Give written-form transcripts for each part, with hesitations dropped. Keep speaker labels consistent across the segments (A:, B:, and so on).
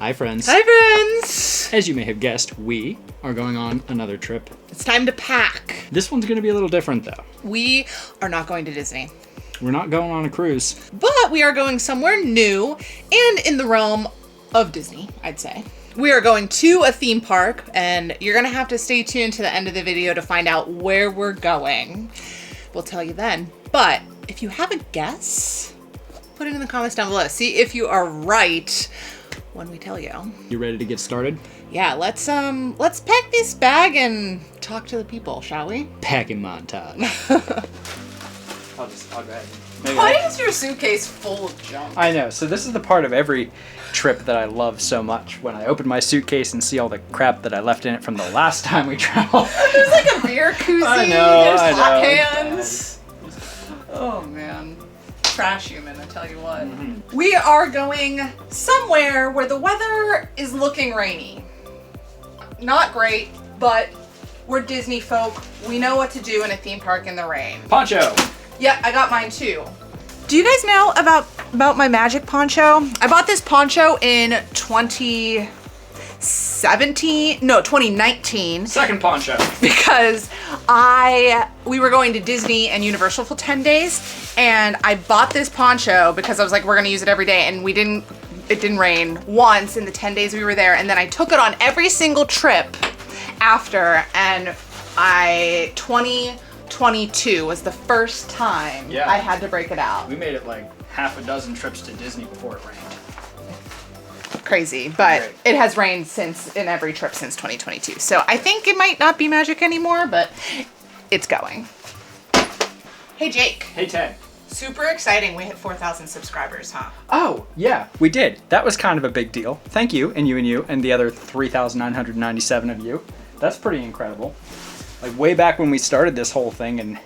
A: Hi, friends.
B: Hi, friends.
A: As you may have guessed, we are going on another trip.
B: It's time to pack.
A: This one's going to be a little different, though.
B: We are not going to Disney.
A: We're not going on a cruise.
B: But we are going somewhere new and in the realm of Disney, I'd say. We are going to a theme park, and you're going to have to stay tuned to the end of the video to find out where we're going. We'll tell you then. But if you have a guess, put it in the comments down below. See if you are right when we tell you.
A: You ready to get started?
B: Yeah, let's pack this bag and talk to the people, shall we?
A: Packing montage. I'll go ahead.
B: Why is your suitcase full of junk?
A: I know. So this is the part of every trip that I love so much. When I open my suitcase and see all the crap that I left in it from the last time we traveled.
B: There's like a beer koozie.
A: I know,
B: There's
A: I
B: hot
A: know.
B: pans. Oh man. Trash human, I tell you what. Mm-hmm. We are going somewhere where the weather is looking rainy. Not great, but we're Disney folk. We know what to do in a theme park in the rain.
A: Poncho.
B: Yeah, I got mine too. Do you guys know about my magic poncho? I bought this poncho in 2019.
A: Second poncho.
B: Because we were going to Disney and Universal for 10 days, and I bought this poncho because I was like, we're gonna use it every day, and it didn't rain once in the 10 days we were there, and then I took it on every single trip after, and 2022 was the first time I had to break it out.
A: We made it like half a dozen trips to Disney before it rained.
B: Crazy, but it has rained in every trip since 2022. So I think it might not be magic anymore, but it's going. Hey Jake.
A: Hey Ted.
B: Super exciting. We hit 4,000 subscribers, huh?
A: Oh, yeah, we did. That was kind of a big deal. Thank you, and the other 3,997 of you. That's pretty incredible. Like way back when we started this whole thing in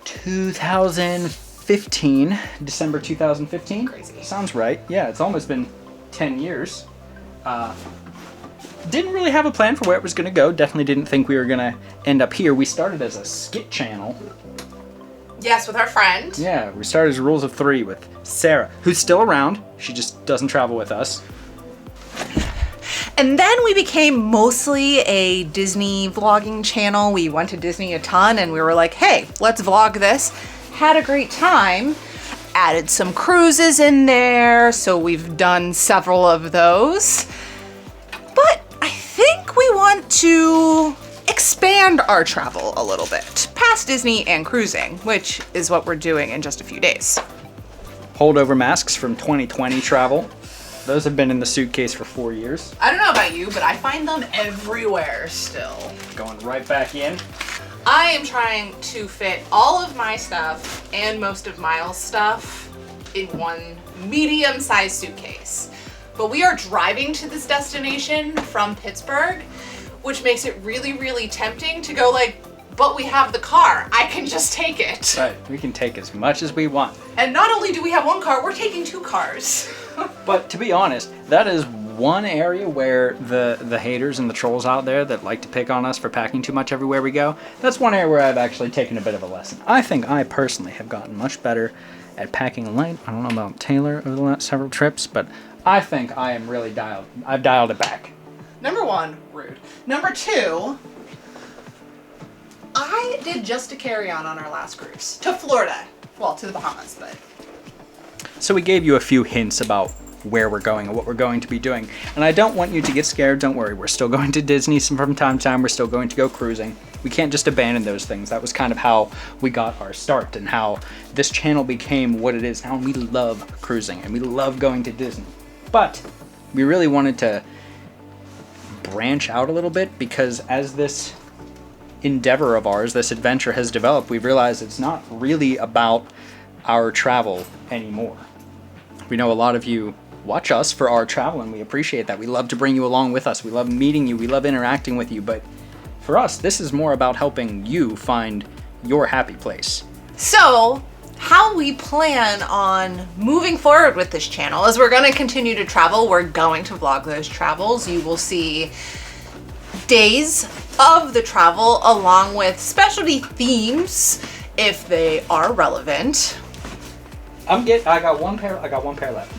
A: 2015, December 2015.
B: Crazy.
A: Sounds right. Yeah, it's almost been 10 years. Didn't really have a plan for where it was going to go. Definitely didn't think we were going to end up here. We started as a skit channel.
B: Yes, with our friend.
A: Yeah, we started as Rules of Three with Sarah, who's still around. She just doesn't travel with us.
B: And then we became mostly a Disney vlogging channel. We went to Disney a ton and we were like, hey, let's vlog this. Had a great time. Added some cruises in there, so we've done several of those. But I think we want to expand our travel a little bit, past Disney and cruising, which is what we're doing in just a few days.
A: Holdover masks from 2020 travel. Those have been in the suitcase for 4 years.
B: I don't know about you, but I find them everywhere still.
A: Going right back in.
B: I am trying to fit all of my stuff and most of Miles' stuff in one medium-sized suitcase. But we are driving to this destination from Pittsburgh, which makes it really, really tempting to go like, but we have the car. I can just take it.
A: Right, we can take as much as we want.
B: And not only do we have one car, we're taking 2 cars.
A: But to be honest, that is one area where the haters and the trolls out there that like to pick on us for packing too much everywhere we go, that's one area where I've actually taken a bit of a lesson. I think I personally have gotten much better at packing light. I don't know about Taylor over the last several trips, but I think I am really I've dialed it back.
B: Number 1, rude. Number 2, I did just a carry-on on our last cruise to Florida. Well, to the Bahamas, but.
A: So we gave you a few hints about where we're going and what we're going to be doing. And I don't want you to get scared. Don't worry. We're still going to Disney from time to time. We're still going to go cruising. We can't just abandon those things. That was kind of how we got our start and how this channel became what it is now. We love cruising and we love going to Disney. But we really wanted to branch out a little bit because as this endeavor of ours, this adventure has developed, we've realized it's not really about our travel anymore. We know a lot of you watch us for our travel and we appreciate that. We love to bring you along with us. We love meeting you. We love interacting with you. But for us, this is more about helping you find your happy place.
B: So, how we plan on moving forward with this channel is we're going to continue to travel. We're going to vlog those travels. You will see days of the travel along with specialty themes if they are relevant.
A: I got one pair left.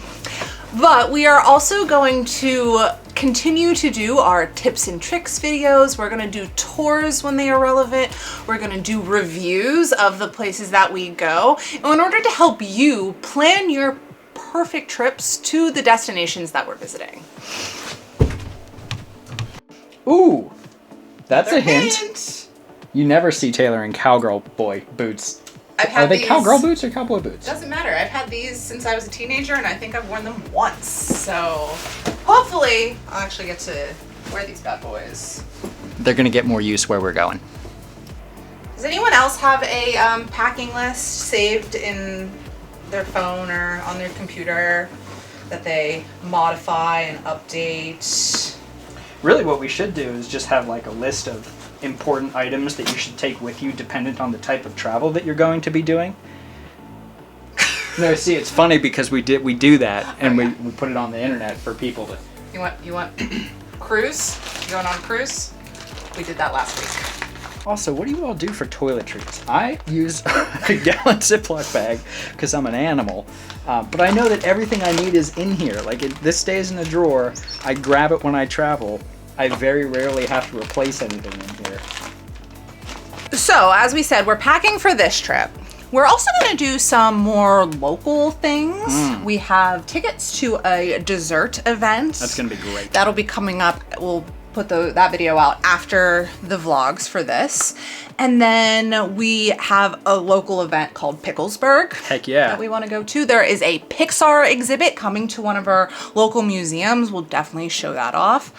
B: But we are also going to continue to do our tips and tricks videos. We're going to do tours when they are relevant. We're going to do reviews of the places that we go in order to help you plan your perfect trips to the destinations that we're visiting.
A: Ooh, that's
B: Another
A: a hint. You never see Taylor in cowgirl boy boots. Are they cowgirl boots or cowboy boots?
B: Doesn't matter. I've had these since I was a teenager, and I think I've worn them once. So hopefully I'll actually get to wear these bad boys.
A: They're gonna get more use where we're going.
B: Does anyone else have a packing list saved in their phone or on their computer that they modify and update?
A: Really what we should do is just have like a list of important items that you should take with you dependent on the type of travel that you're going to be doing. No, see, it's funny because we do that and we put it on the internet for people to...
B: You want cruise? You going on a cruise? We did that last week.
A: Also, what do you all do for toiletries? I use a gallon Ziploc bag because I'm an animal, but I know that everything I need is in here. Like this stays in a drawer. I grab it when I travel. I very rarely have to replace anything in here.
B: So, as we said, we're packing for this trip. We're also going to do some more local things. We have tickets to a dessert event.
A: That's going to be great.
B: That'll be coming up. We'll put that video out after the vlogs for this. And then we have a local event called Picklesburg.
A: Heck yeah.
B: That we want to go to. There is a Pixar exhibit coming to one of our local museums. We'll definitely show that off.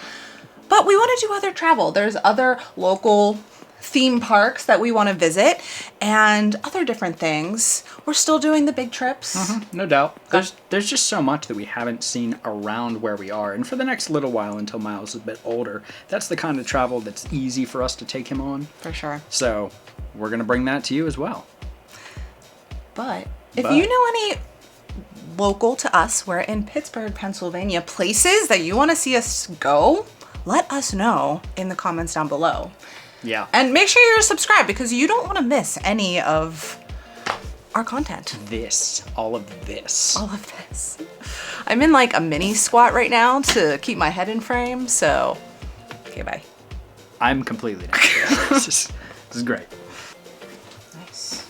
B: But we want to do other travel. There's other local theme parks that we want to visit and other different things. We're still doing the big trips.
A: No doubt. There's just so much that we haven't seen around where we are. And for the next little while until Miles is a bit older, that's the kind of travel that's easy for us to take him on.
B: For sure.
A: So we're going to bring that to you as well.
B: But if you know any local to us, we're in Pittsburgh, Pennsylvania, places that you want to see us go, let us know in the comments down below.
A: Yeah.
B: And make sure you're subscribed because you don't want to miss any of our content.
A: All of this.
B: All of this. I'm in like a mini squat right now to keep my head in frame, so okay, bye.
A: I'm completely not sure. This is great.
B: Nice.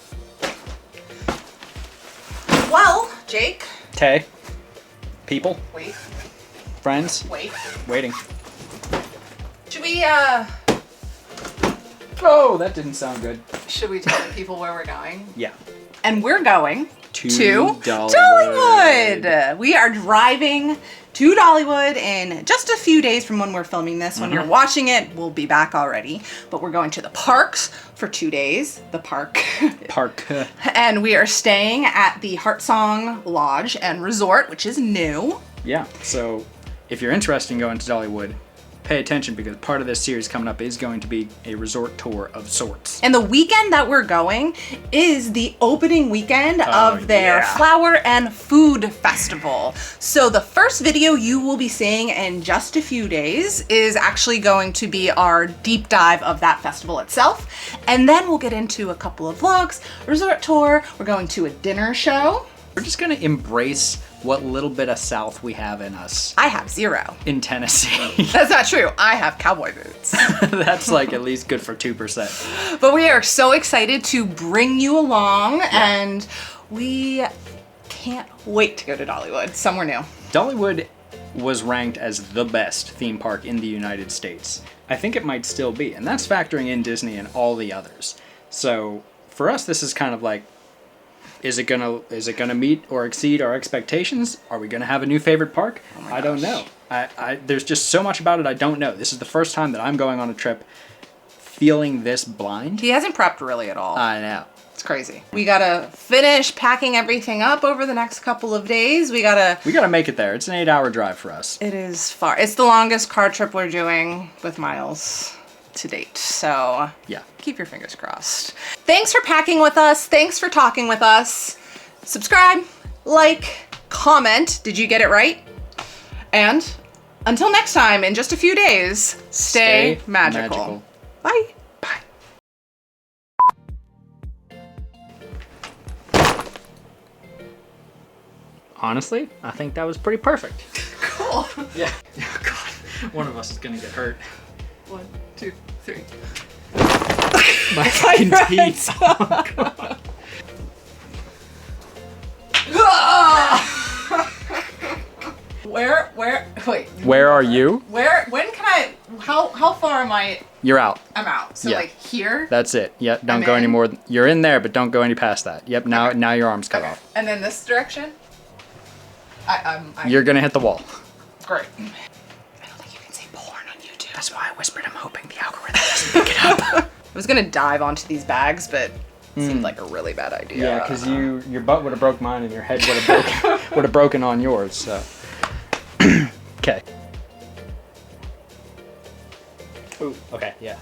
B: Well, Jake.
A: Tay. People.
B: Wait.
A: Friends. Waiting.
B: Should we
A: Oh, that didn't sound good.
B: Should we tell the people where we're going?
A: Yeah.
B: And we're going
A: to
B: Dollywood. We are driving to Dollywood in just a few days from when we're filming this. When you're watching it, we'll be back already. But we're going to the parks for 2 days. The park. And we are staying at the Heartsong Lodge and Resort, which is new.
A: Yeah. So if you're interested in going to Dollywood, pay attention because part of this series coming up is going to be a resort tour of sorts.
B: And the weekend that we're going is the opening weekend of their Flower and Food Festival. So the first video you will be seeing in just a few days is actually going to be our deep dive of that festival itself. And then we'll get into a couple of vlogs, resort tour, we're going to a dinner show.
A: We're just going to embrace what little bit of South we have in us.
B: I have 0.
A: In Tennessee.
B: That's not true. I have cowboy boots.
A: That's like at least good for 2%.
B: But we are so excited to bring you along and we can't wait to go to Dollywood, somewhere new.
A: Dollywood was ranked as the best theme park in the United States. I think it might still be, and that's factoring in Disney and all the others. So for us, this is kind of like, is it gonna meet or exceed our expectations? Are we gonna have a new favorite park? I don't know. There's just so much about it I don't know. This is the first time that I'm going on a trip feeling this blind.
B: He hasn't prepped really at all.
A: I know.
B: It's crazy. We gotta finish packing everything up over the next couple of days. We gotta
A: make it there. It's an 8-hour drive for us.
B: It is far. It's the longest car trip we're doing with Miles to date. So
A: yeah,
B: keep your fingers crossed. Thanks for packing with us. Thanks for talking with us. Subscribe, like, comment. Did you get it right? And until next time, in just a few days, stay magical. Bye.
A: Bye. honestly, I think that was pretty perfect.
B: Cool.
A: Yeah. Oh God, one of us is gonna get hurt.
B: 1, 2, 3.
A: My fucking teeth. Oh God.
B: Wait.
A: Where are you?
B: When can I, how far am I?
A: You're out.
B: I'm out. So
A: Yeah.
B: like here?
A: That's it. Yep. Don't
B: I'm
A: go any
B: in?
A: more. You're in there, but don't go any past that. Yep. Now,
B: Okay.
A: now your arm's cut off.
B: And then this direction? I'm
A: You're gonna hit the wall.
B: great. I don't think you can say porn on YouTube. That's why I whispered. I'm hoping the algorithm doesn't pick it up. I was gonna dive onto these bags, but it seemed like a really bad idea.
A: Yeah, because your butt would have broke mine and your head would have broken on yours. So. Okay. Ooh. Okay. Yeah.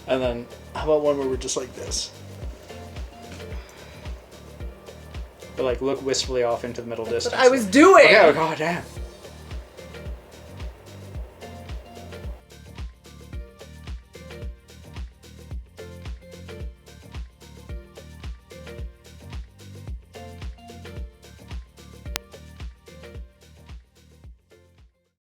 A: And then, how about one where we're just like this? But like, look wistfully off into the middle distance.
B: I was doing.
A: Okay, oh god damn.